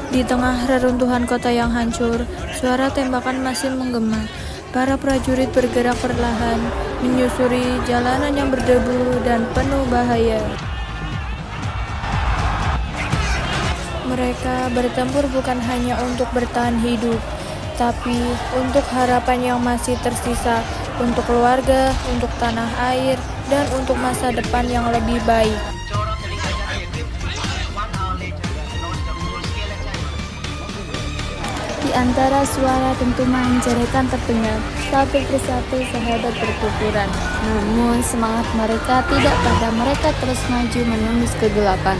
Di tengah reruntuhan kota yang hancur, suara tembakan masih menggema. Para prajurit bergerak perlahan, menyusuri jalanan yang berdebu dan penuh bahaya. Mereka bertempur bukan hanya untuk bertahan hidup, tapi untuk harapan yang masih tersisa, untuk keluarga, untuk tanah air, dan untuk masa depan yang lebih baik. Di antara suara dentuman jeritan terdengar, satu persatu sahabat berkukuran. Namun semangat mereka tidak pada, mereka terus maju menembus kegelapan.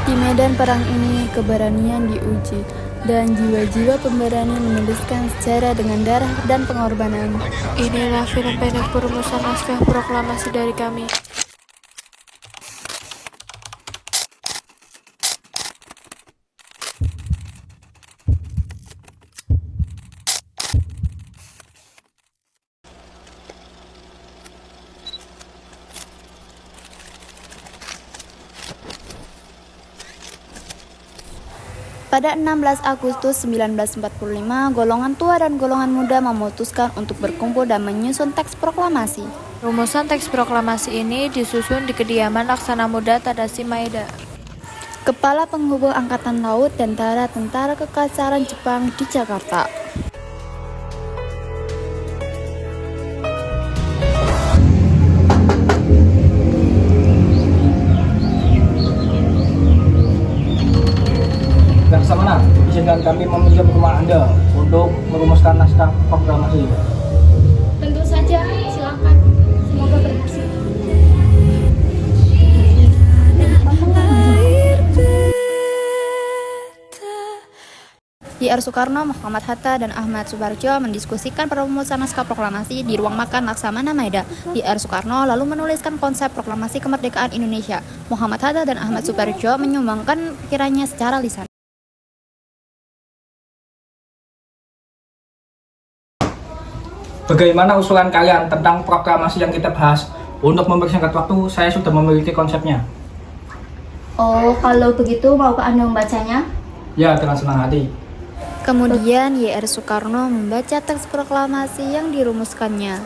Di medan perang ini, keberanian diuji, dan jiwa-jiwa pemberani menuliskan sejarah dengan darah dan pengorbanan. Inilah film pendek perumusan naskah proklamasi dari kami. Pada 16 Agustus 1945, golongan tua dan golongan muda memutuskan untuk berkumpul dan menyusun teks proklamasi. Rumusan teks proklamasi ini disusun di kediaman Laksana Muda Tadashi Maeda, Kepala Penghubung Angkatan Laut dan Tentara Kekaisaran Jepang di Jakarta. Laksamana, izinkan kami meminjam rumah Anda untuk merumuskan naskah proklamasi. Tentu saja, silakan. Semoga berhasil. Y.R. Soekarno, Muhammad Hatta, dan Ahmad Subarjo mendiskusikan perumusan naskah proklamasi di ruang makan Laksamana Maeda. Y.R. Soekarno lalu menuliskan konsep proklamasi kemerdekaan Indonesia. Muhammad Hatta dan Ahmad Subarjo menyumbangkan pikirannya secara lisan. Bagaimana usulan kalian tentang proklamasi yang kita bahas? Untuk mempersingkat waktu, saya sudah memiliki konsepnya. Oh, kalau begitu maukah Anda membacanya? Ya, dengan senang hati. Kemudian Y.R. Soekarno membaca teks proklamasi yang dirumuskannya.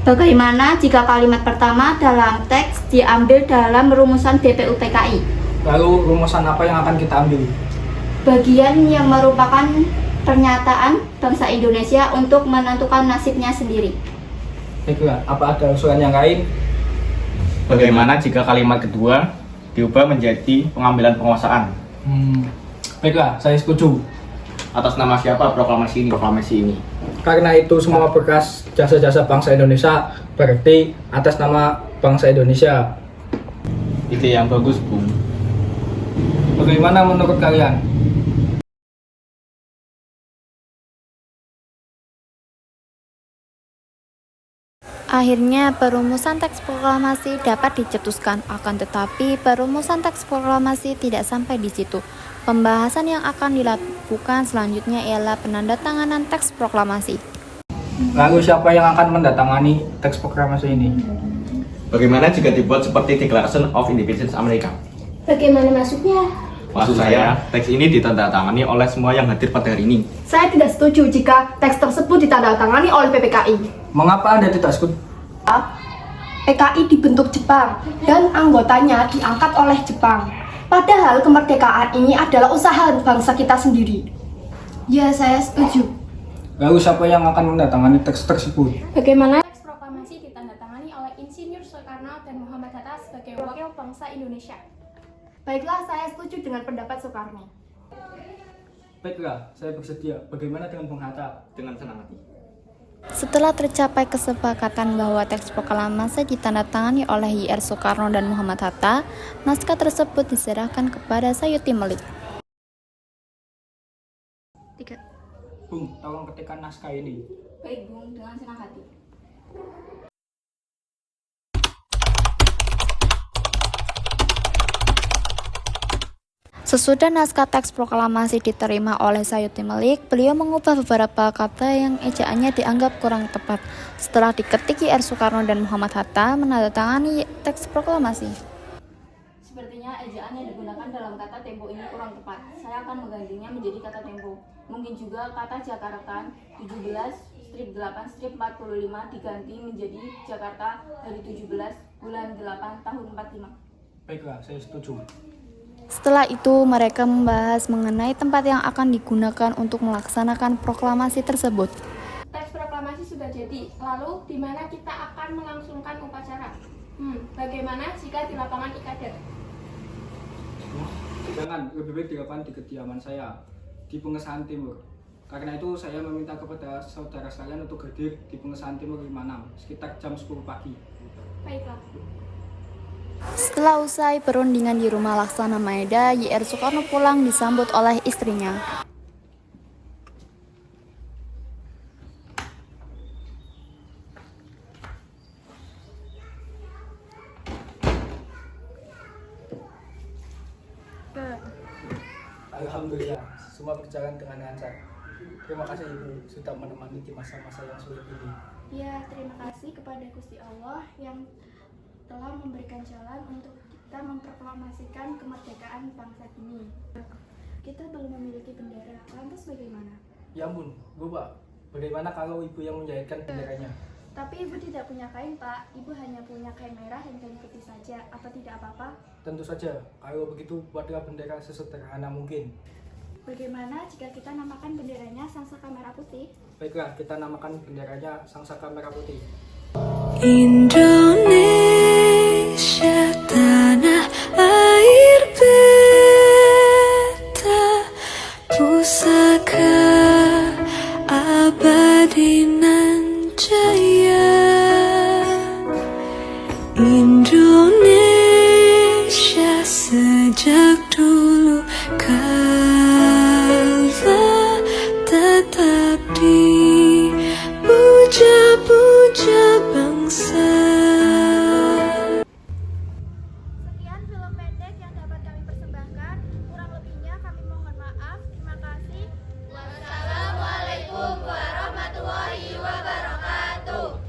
Bagaimana jika kalimat pertama dalam teks diambil dalam rumusan DPUPKI? Lalu rumusan apa yang akan kita ambil? Bagian yang merupakan pernyataan bangsa Indonesia untuk menentukan nasibnya sendiri. Baiklah, apa ada usulan yang lain? Bagaimana jika kalimat kedua diubah menjadi pengambilan penguasaan? Baiklah, saya setuju. Atas nama siapa proklamasi ini? Karena itu semua berkas jasa-jasa bangsa Indonesia berarti atas nama bangsa Indonesia. Ide yang bagus, Bung. Bagaimana menurut kalian? Akhirnya perumusan teks proklamasi dapat dicetuskan, akan tetapi perumusan teks proklamasi tidak sampai di situ. Pembahasan yang akan dilakukan selanjutnya ialah penandatanganan teks proklamasi. Lalu siapa yang akan mendatangani teks proklamasi ini? Bagaimana jika dibuat seperti Declaration of Independence Amerika? Bagaimana maksudnya? Maksud saya, teks ini ditandatangani oleh semua yang hadir pada hari ini. Saya tidak setuju jika teks tersebut ditandatangani oleh PPKI. Mengapa Anda tidak setuju? PKI dibentuk Jepang dan anggotanya diangkat oleh Jepang. Padahal kemerdekaan ini adalah usaha bangsa kita sendiri. Ya, saya setuju. Lalu siapa yang akan mendatangani teks tersebut? Bagaimana Teks proklamasi ditandatangani oleh Insinyur Soekarno dan Muhammad Hatta sebagai wakil bangsa Indonesia. Baiklah, saya setuju dengan pendapat Soekarno. Baiklah, saya bersedia. Bagaimana dengan Bung Hatta? Dengan senang hati. Setelah tercapai kesepakatan bahwa teks proklamasi ditandatangani oleh Y.R. Soekarno dan Muhammad Hatta, naskah tersebut diserahkan kepada Sayuti Melik. Bung, tolong ketikkan naskah ini. Baik, Bung, dengan senang hati. Sesudah naskah teks proklamasi diterima oleh Sayuti Melik, beliau mengubah beberapa kata yang ejaannya dianggap kurang tepat. Setelah diketik, Y.R. Soekarno dan Muhammad Hatta menandatangani teks proklamasi. Sepertinya ejaan yang digunakan dalam kata tempo ini kurang tepat. Saya akan menggantinya menjadi kata tempo. Mungkin juga kata Jakarta 17/8/45 diganti menjadi Jakarta hari 17 bulan 8 tahun 45. Baiklah, saya setuju. Setelah itu, mereka membahas mengenai tempat yang akan digunakan untuk melaksanakan proklamasi tersebut. Teks proklamasi sudah jadi, lalu di mana kita akan melangsungkan upacara? Bagaimana jika di lapangan Ikadet? Jangan, lebih baik dilakukan di kediaman saya, di Pengesahan Timur. Karena itu saya meminta kepada saudara sekalian untuk hadir di Pengesahan Timur 56, sekitar jam 10 pagi. Baiklah. Setelah usai perundingan di rumah Laksana Maeda, Y.R. Soekarno pulang disambut oleh istrinya. Alhamdulillah, semua berjalan dengan lancar. Terima kasih Ibu sudah menemani di masa-masa yang sulit ini. Ya, terima kasih kepada Gusti Allah yang telah memberikan jalan untuk kita memproklamasikan kemerdekaan bangsa ini. Kita belum memiliki bendera, lantas bagaimana? Ya ampun, Bapak, bagaimana kalau Ibu yang menjahitkan benderanya? Tapi Ibu tidak punya kain, Pak. Ibu hanya punya kain merah dan kain putih saja. Apa tidak apa-apa? Tentu saja, kalau begitu buatlah bendera sesederhana mungkin. Bagaimana jika kita namakan benderanya Sangsaka Merah Putih? Baiklah, kita namakan benderanya Sangsaka Merah Putih. Indonesia tanah air beta pusaka abadi nan jaya. Indonesia sejak dulu kala tetap dipuja-puja bangsa. Sekian film pendek yang dapat kami persembahkan. Kurang lebihnya kami mohon maaf. Terima kasih. Wassalamualaikum warahmatullahi wabarakatuh.